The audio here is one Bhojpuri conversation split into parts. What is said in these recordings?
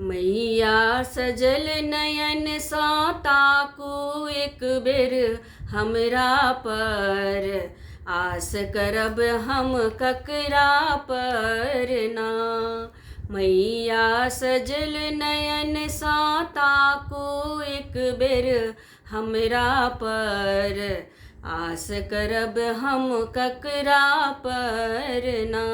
मैया सजल नयन सा ताकू एक बेर हमरा पर। आस करब हम ककरा पर ना। मैया सजल नयन सा ताकू एक बेर हमरा पर। आस करब हम ककरा पर ना।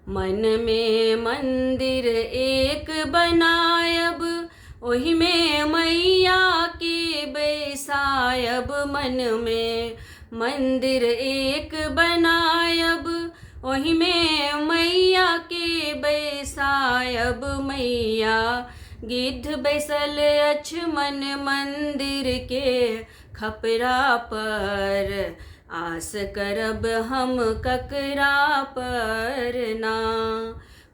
मन में मंदिर एक बनायब, ओहि में मैया के बैसायब। मन में मंदिर एक बनायब, ओहि में मैया के बैसायब। मैया गिद्ध बैसल अछि मन मंदिर के खपरा पर। आस करब हम ककरा पर ना।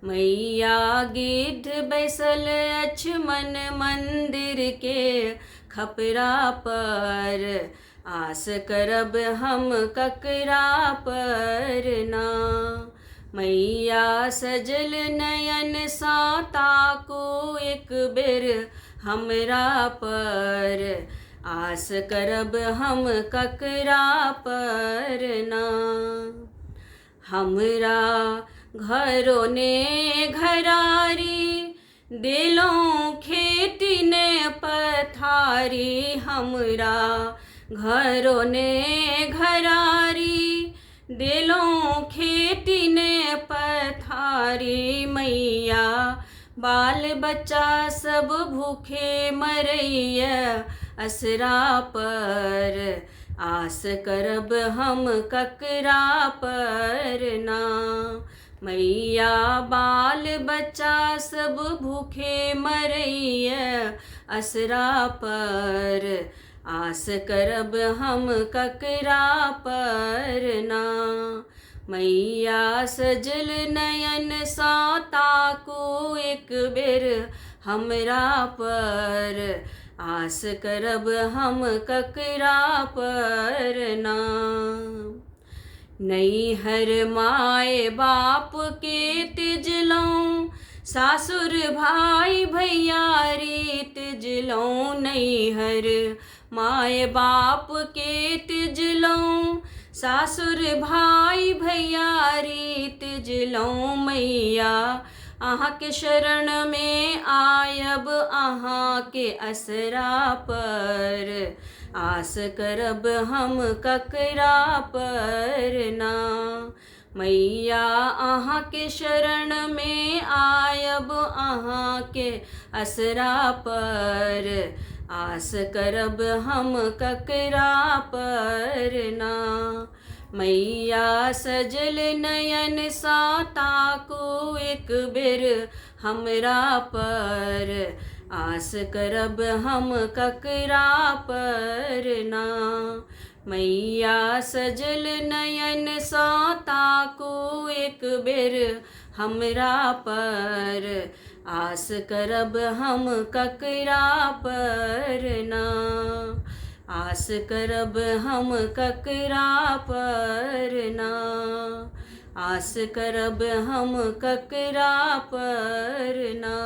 मैया गिद्ध बैसल अछि मन मंदिर के खपरा पर। आस करब हम ककरा पर ना। मैया सजल नयन सा ताकू एक बेर हमरा पर। आस करब हम ककरा पर ना। हमरा घरो ने घरारी, देलों खेती ने पथारी। हमरा घरो ने घरारी, देलों खेती ने पथारी। मैया बाल बच्चा सब भूखे मरैया असरा पर। आस करब हम ककरा पर ना। मैया बाल बच्चा सब भूखे मरैया असरा पर। आस करब हम ककरा पर ना। मैया सजल नयन सा ताकू एक बेर हमरा पर। आस करब हम ककरा पर ना। नैहर माय बाप के तिजलौं, सासुर भाई भैयारी तिजलौं। नैहर माय बाप के तिजलौं, सासुर भाई भैयारी तिजलौं। मैया अहाँ के शरण में आयब अहाँ के असरा पर। आस करब हम ककरा पर ना। मैया अहाँ के शरण में आयब अहाँ के असरा पर। आस करब हम ककरा पर ना। मैया सजल नयन सा ताकू एक बेर हमरा पर। आस करब हम ककरा पर ना। मैया सजल नयन सा ताकू एक बेर हमरा पर। आस करब हम ककरा पर ना। आस करब हम ककरा पर ना। आस करब हम ककरा पर ना।